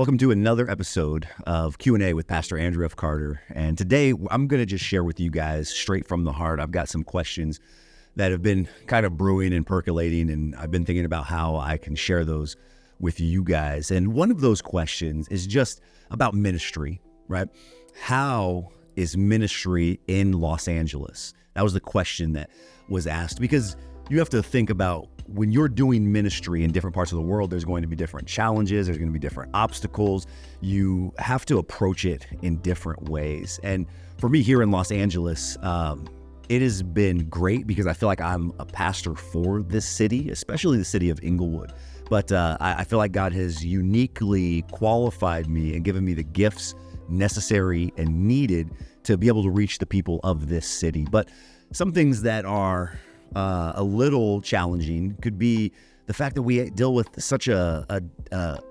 Welcome to another episode of Q&A with Pastor Andrew F. Carter. And today I'm going to just share with you guys straight from the heart. I've got some questions that have been kind of brewing and percolating, and I've been thinking about how I can share those with you guys. And one of those questions is just about ministry, right? How is ministry in Los Angeles? That was the question that was asked, because you have to think about when you're doing ministry in different parts of the world, there's going to be different challenges, there's going to be different obstacles. You have to approach it in different ways. And for me here in Los Angeles, it has been great because I feel like I'm a pastor for this city, especially the city of Inglewood. But I feel like God has uniquely qualified me and given me the gifts necessary and needed to be able to reach the people of this city. But some things that are a little challenging could be the fact that we deal with such a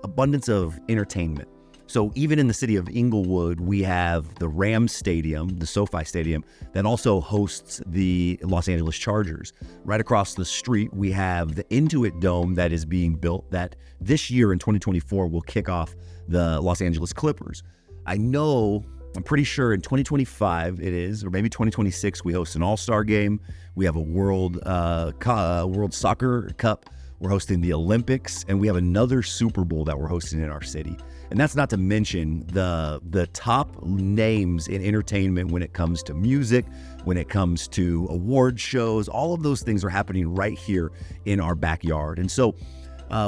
abundance of entertainment. So even in the city of Inglewood, we have the Rams Stadium, the SoFi Stadium, that also hosts the Los Angeles Chargers. Right across the street, we have the Intuit Dome that is being built that this year in 2024 will kick off the Los Angeles Clippers. I'm pretty sure in 2025 it is, or maybe 2026, we host an all-star game. We have a World Soccer Cup. We're hosting the Olympics, and we have another Super Bowl that we're hosting in our city. And that's not to mention the top names in entertainment when it comes to music, when it comes to award shows. All of those things are happening right here in our backyard. And so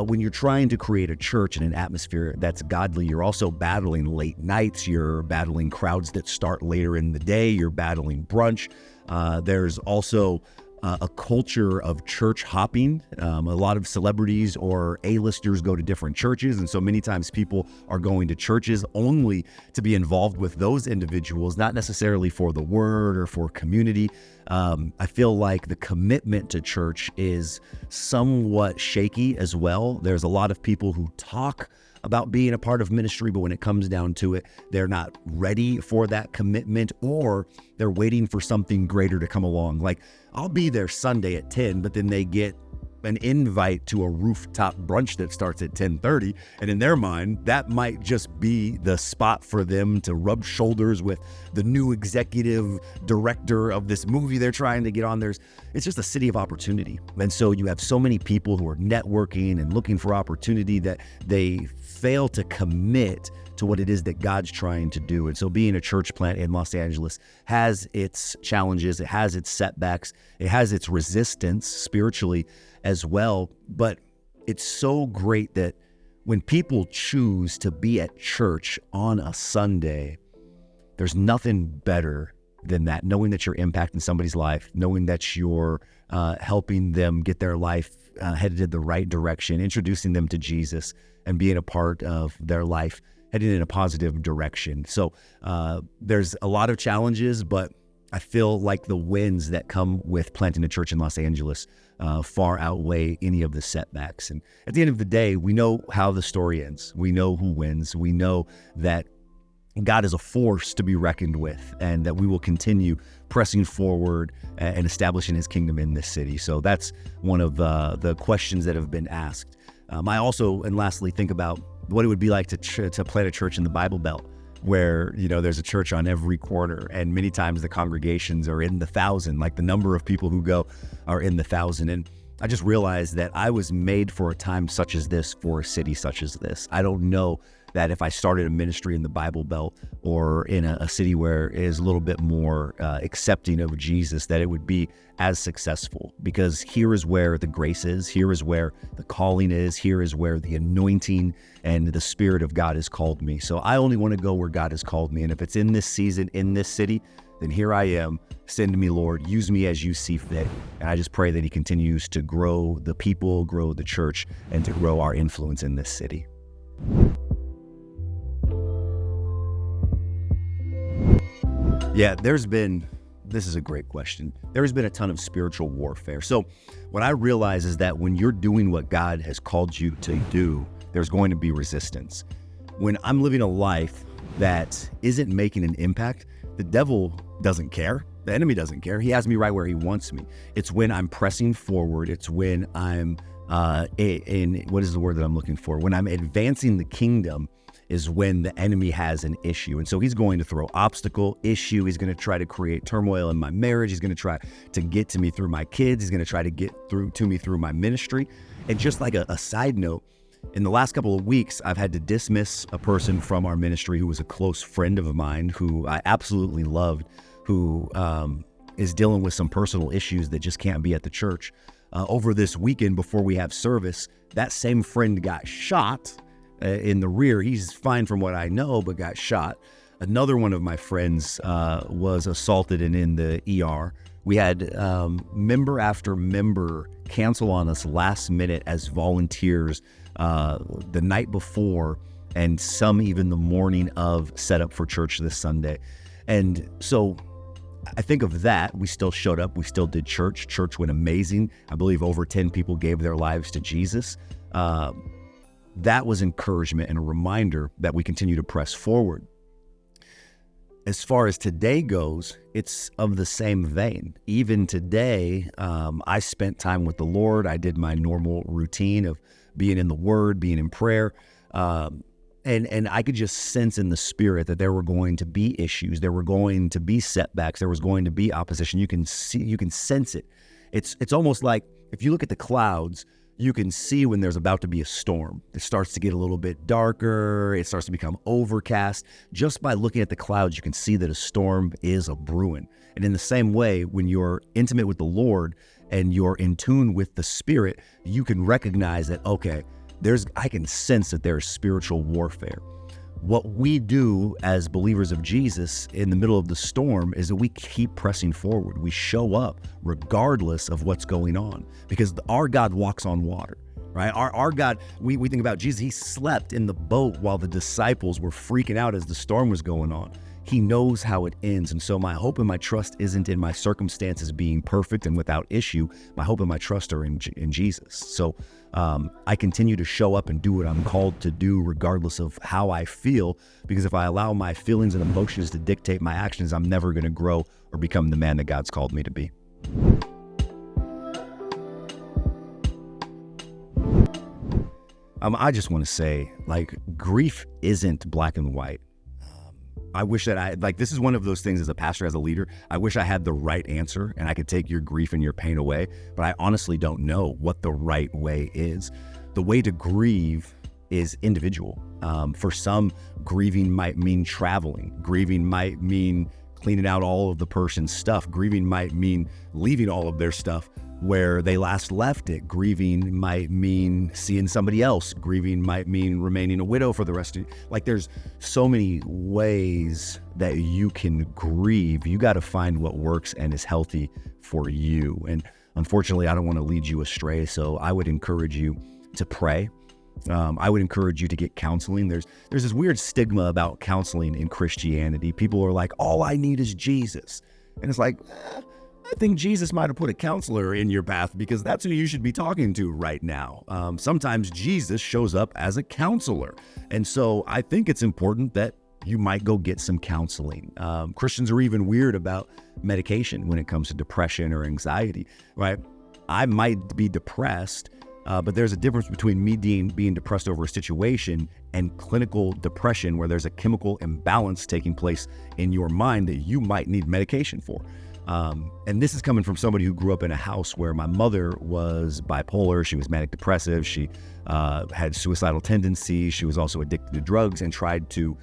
when you're trying to create a church and an atmosphere that's godly, you're also battling late nights, you're battling crowds that start later in the day, you're battling brunch. There's also a culture of church hopping. A lot of celebrities or A-listers go to different churches, and so many times people are going to churches only to be involved with those individuals, not necessarily for the word or for community. I feel like the commitment to church is somewhat shaky as well. There's a lot of people who talk about being a part of ministry, but when it comes down to it, they're not ready for that commitment, or they're waiting for something greater to come along. Like, I'll be there Sunday at 10, but then they get an invite to a rooftop brunch that starts at 10:30. And in their mind, that might just be the spot for them to rub shoulders with the new executive director of this movie they're trying to get on. It's just a city of opportunity. And so you have so many people who are networking and looking for opportunity that they fail to commit to what it is that God's trying to do. And so being a church plant in Los Angeles has its challenges, it has its setbacks, it has its resistance spiritually as well. But it's so great that when people choose to be at church on a Sunday, there's nothing better than that, knowing that you're impacting somebody's life, knowing that you're helping them get their life headed in the right direction, introducing them to Jesus and being a part of their life heading in a positive direction. So there's a lot of challenges, but I feel like the wins that come with planting a church in Los Angeles far outweigh any of the setbacks. And at the end of the day, we know how the story ends. We know who wins. We know that God is a force to be reckoned with, and that we will continue pressing forward and establishing his kingdom in this city. So that's one of the questions that have been asked. I also, and lastly, think about what it would be like to plant a church in the Bible Belt, where, there's a church on every corner, and many times the congregations are in the 1,000, like the number of people who go are in the 1,000. And I just realized that I was made for a time such as this, for a city such as this. I don't know that if I started a ministry in the Bible Belt or in a city where it is a little bit more accepting of Jesus, that it would be as successful, because here is where the grace is, here is where the calling is, here is where the anointing and the Spirit of God has called me. So I only want to go where God has called me. And if it's in this season, in this city, then here I am. Send me, Lord. Use me as you see fit. And I just pray that he continues to grow the people, grow the church, and to grow our influence in this city. Yeah, this is a great question. There's been a ton of spiritual warfare. So what I realize is that when you're doing what God has called you to do, there's going to be resistance. When I'm living a life that isn't making an impact, the devil doesn't care. The enemy doesn't care. He has me right where he wants me. It's when I'm pressing forward. It's when I'm what is the word that I'm looking for? When I'm advancing the kingdom is when the enemy has an issue. And so he's going to throw obstacle, issue. He's going to try to create turmoil in my marriage. He's going to try to get to me through my kids. He's going to try to get through to me through my ministry. And just like a side note, in the last couple of weeks, I've had to dismiss a person from our ministry who was a close friend of mine, who I absolutely loved, who is dealing with some personal issues that just can't be at the church. Over this weekend, before we have service, that same friend got shot in the rear. He's fine from what I know, but got shot. Another one of my friends was assaulted and in the ER. We had member after member cancel on us last minute as volunteers the night before, and some even the morning of setup for church this Sunday. And so I think of that. We still showed up. We still did church. Church went amazing. I believe over 10 people gave their lives to Jesus. That was encouragement and a reminder that we continue to press forward. As far as today goes, it's of the same vein. Even today, I spent time with the Lord. I did my normal routine of being in the Word, being in prayer. And I could just sense in the spirit that there were going to be issues. There were going to be setbacks. There was going to be opposition. You can sense it. It's almost like if you look at the clouds, you can see when there's about to be a storm. It starts to get a little bit darker. It starts to become overcast. Just by looking at the clouds, you can see that a storm is a brewing. And in the same way, when you're intimate with the Lord and you're in tune with the Spirit, you can recognize that, okay, I can sense that there's spiritual warfare. What we do as believers of Jesus in the middle of the storm is that we keep pressing forward. We show up regardless of what's going on, because our God walks on water, right? Our God, we think about Jesus. He slept in the boat while the disciples were freaking out as the storm was going on. He knows how it ends. And so my hope and my trust isn't in my circumstances being perfect and without issue. My hope and my trust are in Jesus. So I continue to show up and do what I'm called to do regardless of how I feel, because if I allow my feelings and emotions to dictate my actions, I'm never going to grow or become the man that God's called me to be. I just want to say, grief isn't black and white. I wish that this is one of those things as a pastor, as a leader, I wish I had the right answer and I could take your grief and your pain away, but I honestly don't know what the right way is. The way to grieve is individual. For some, grieving might mean traveling. Grieving might mean cleaning out all of the person's stuff. Grieving might mean leaving all of their stuff where they last left it. Grieving might mean seeing somebody else. Grieving might mean remaining a widow for the rest of you. There's so many ways that you can grieve. You got to find what works and is healthy for you. And unfortunately, I don't want to lead you astray. So I would encourage you to pray. I would encourage you to get counseling. There's this weird stigma about counseling in Christianity. People are like, all I need is Jesus. And it's like, I think Jesus might have put a counselor in your path because that's who you should be talking to right now. Sometimes Jesus shows up as a counselor. And so I think it's important that you might go get some counseling. Christians are even weird about medication when it comes to depression or anxiety, right? I might be depressed, but there's a difference between me being depressed over a situation and clinical depression, where there's a chemical imbalance taking place in your mind that you might need medication for. And this is coming from somebody who grew up in a house where my mother was bipolar. She was manic depressive. She had suicidal tendencies. She was also addicted to drugs and tried to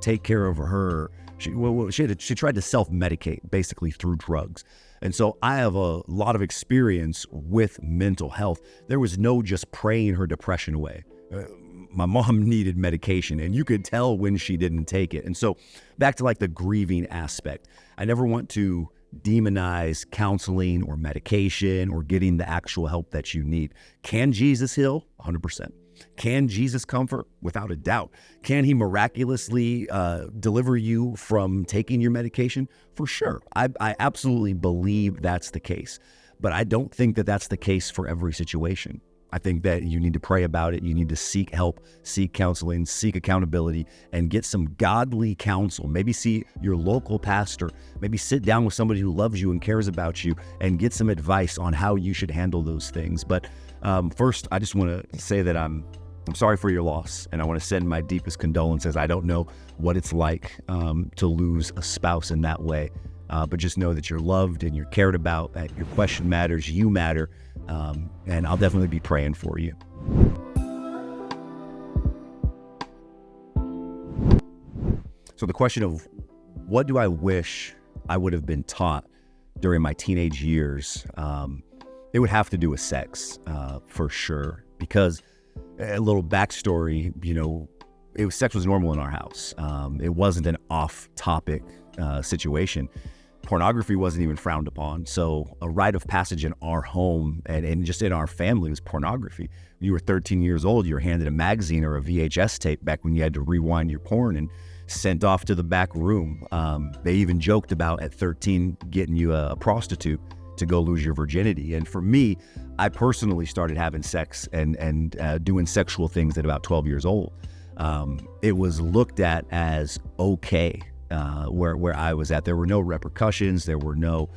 take care of her. She tried to self-medicate basically through drugs. And so I have a lot of experience with mental health. There was no just praying her depression away. My mom needed medication, and you could tell when she didn't take it. And so back to the grieving aspect, I never want to demonize counseling or medication or getting the actual help that you need. Can Jesus heal? 100%. Can Jesus comfort? Without a doubt. Can he miraculously deliver you from taking your medication? For sure. I absolutely believe that's the case. But I don't think that that's the case for every situation. I think that you need to pray about it. You need to seek help, seek counseling, seek accountability, and get some godly counsel. Maybe see your local pastor. Maybe sit down with somebody who loves you and cares about you and get some advice on how you should handle those things. But first, I just want to say that I'm I'm sorry for your loss, and I want to send my deepest condolences. I don't know what it's like to lose a spouse in that way, but just know that you're loved and you're cared about, that your question matters, you matter, and I'll definitely be praying for you. So the question of what do I wish I would have been taught during my teenage years, it would have to do with sex, for sure, because a little backstory, sex was normal in our house. It wasn't an off-topic situation. Pornography wasn't even frowned upon. So a rite of passage in our home and just in our family was pornography. When you were 13 years old, you were handed a magazine or a VHS tape back when you had to rewind your porn and sent off to the back room. They even joked about at 13 getting you a prostitute to go lose your virginity. And for me, I personally started having sex and doing sexual things at about 12 years old. It was looked at as okay where I was at. There were no repercussions. There were no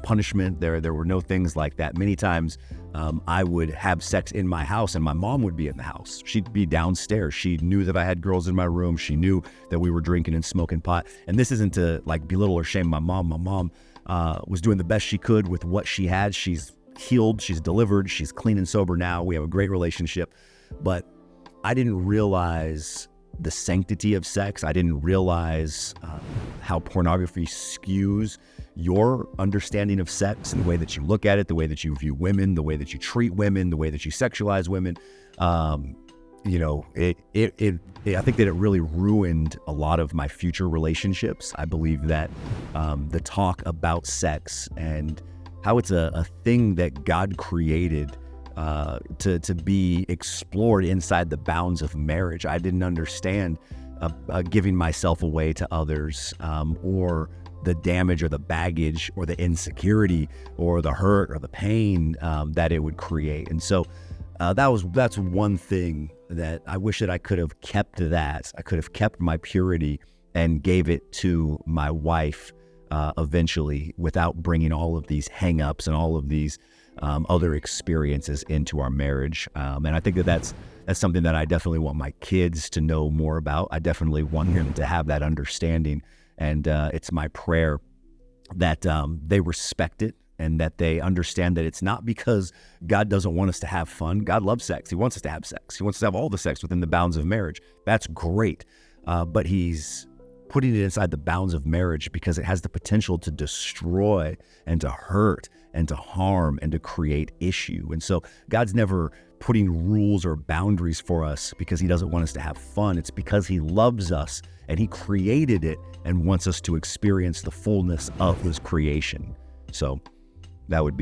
punishment. There were no things like that. Many times I would have sex in my house and my mom would be in the house. She'd be downstairs. She knew that I had girls in my room. She knew that we were drinking and smoking pot. And this isn't to like belittle or shame my mom. My mom was doing the best she could with what she had. She's healed. She's delivered. She's clean and sober now. We have a great relationship. But I didn't realize the sanctity of sex. I didn't realize how pornography skews your understanding of sex and the way that you look at it, the way that you view women, the way that you treat women, the way that you sexualize women. I think that it really ruined a lot of my future relationships. I believe that the talk about sex and how it's a thing that God created to be explored inside the bounds of marriage. I didn't understand giving myself away to others, or the damage or the baggage or the insecurity or the hurt or the pain that it would create. And so that's one thing that I wish that I could have kept that. I could have kept my purity and gave it to my wife eventually without bringing all of these hang-ups and all of these other experiences into our marriage. And I think that that's something that I definitely want my kids to know more about. I definitely want them to have that understanding. And it's my prayer that they respect it and that they understand that it's not because God doesn't want us to have fun. God loves sex. He wants us to have sex. He wants us to have all the sex within the bounds of marriage. That's great. But he's putting it inside the bounds of marriage because it has the potential to destroy and to hurt and to harm and to create issue. And so God's never putting rules or boundaries for us because he doesn't want us to have fun. It's because he loves us and he created it and wants us to experience the fullness of his creation. So that would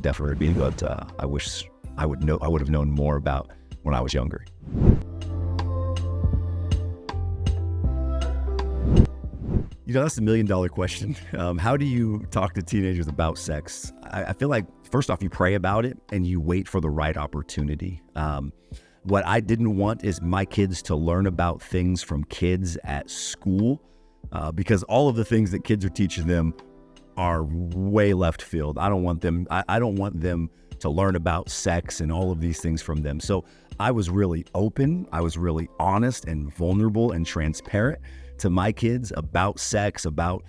definitely be what I wish I would have known more about when I was younger. That's the $1 million question. How do you talk to teenagers about sex? I feel like, first off, you pray about it and you wait for the right opportunity. What I didn't want is my kids to learn about things from kids at school, because all of the things that kids are teaching them are way left field. I don't want them to learn about sex and all of these things from them. So I was really open. I was really honest and vulnerable and transparent to my kids about sex, about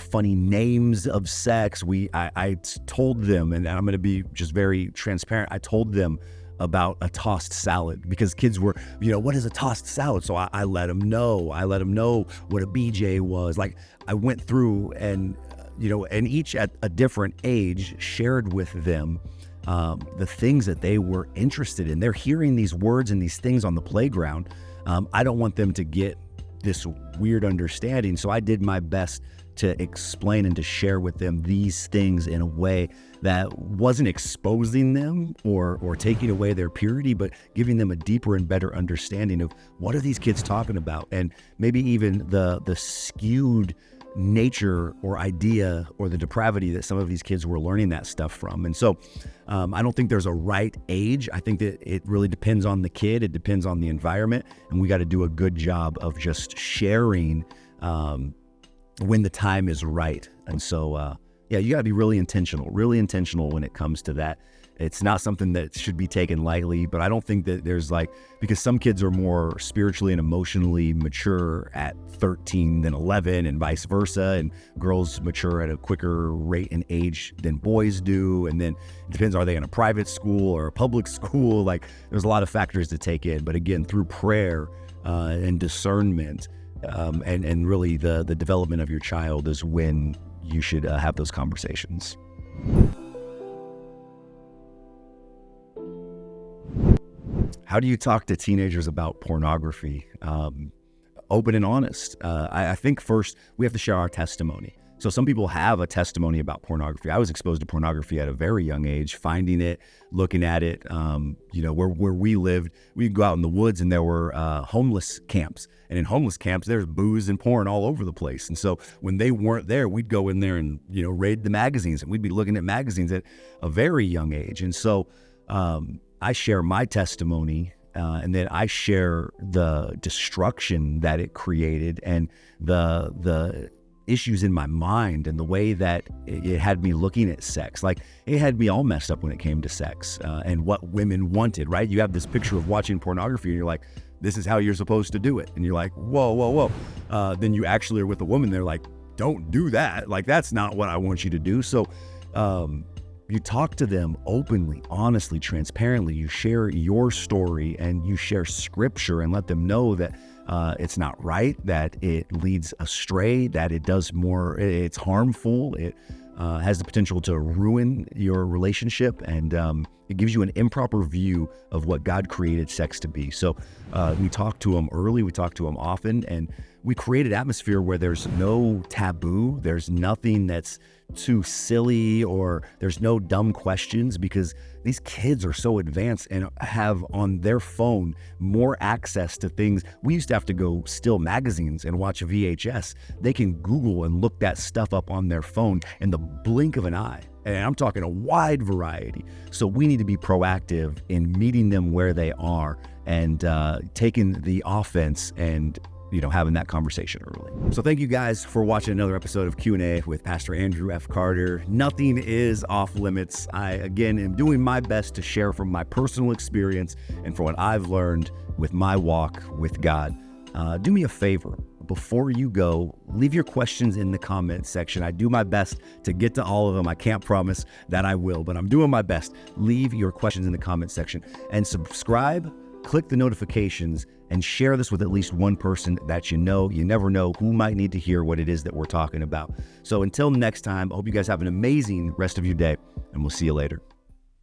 funny names of sex. I told them, and I'm going to be just very transparent, I told them about a tossed salad because kids were, what is a tossed salad? So I let them know. I let them know what a BJ was. Like, I went through and each at a different age shared with them the things that they were interested in. They're hearing these words and these things on the playground. I don't want them to get this weird understanding. So I did my best to explain and to share with them these things in a way that wasn't exposing them or taking away their purity, but giving them a deeper and better understanding of what are these kids talking about, and maybe even the skewed nature or idea or the depravity that some of these kids were learning that stuff from. And so I don't think there's a right age. I think that it really depends on the kid. It depends on the environment. And we got to do a good job of just sharing when the time is right. And so, you got to be really intentional when it comes to that. It's not something that should be taken lightly, but I don't think that there's because some kids are more spiritually and emotionally mature at 13 than 11 and vice versa. And girls mature at a quicker rate and age than boys do. And then it depends, are they in a private school or a public school? There's a lot of factors to take in. But again, through prayer and discernment and really the development of your child is when you should have those conversations. How do you talk to teenagers about pornography? Open and honest. I think first we have to share our testimony. So some people have a testimony about pornography. I was exposed to pornography at a very young age, finding it, looking at it. Where we lived, we'd go out in the woods and there were homeless camps. And in homeless camps, there's booze and porn all over the place. And so when they weren't there, we'd go in there and, raid the magazines, and we'd be looking at magazines at a very young age. And so I share my testimony, and then I share the destruction that it created and the issues in my mind and the way that it had me looking at sex. It had me all messed up when it came to sex and what women wanted, right? You have this picture of watching pornography and you're like, this is how you're supposed to do it. And you're like, whoa. Then you actually are with a woman, they're like, don't do that. That's not what I want you to do. So you talk to them openly, honestly, transparently. You share your story and you share scripture and let them know that it's not right, that it leads astray, that it's harmful, it has the potential to ruin your relationship, and it gives you an improper view of what God created sex to be. So we talk to them early, we talk to them often, and we create an atmosphere where there's no taboo, there's nothing that's too silly, or there's no dumb questions, because these kids are so advanced and have on their phone more access to things. We used to have to go steal magazines and watch a VHS. They can Google and look that stuff up on their phone in the blink of an eye. And I'm talking a wide variety. So we need to be proactive in meeting them where they are and taking the offense and having that conversation early. So thank you guys for watching another episode of Q&A with Pastor Andrew F. Carter. Nothing is off limits. I, again, am doing my best to share from my personal experience and from what I've learned with my walk with God. Do me a favor. Before you go, leave your questions in the comment section. I do my best to get to all of them. I can't promise that I will, but I'm doing my best. Leave your questions in the comment section and subscribe, click the notifications, and share this with at least one person that you know. You never know who might need to hear what it is that we're talking about. So until next time, I hope you guys have an amazing rest of your day, and we'll see you later.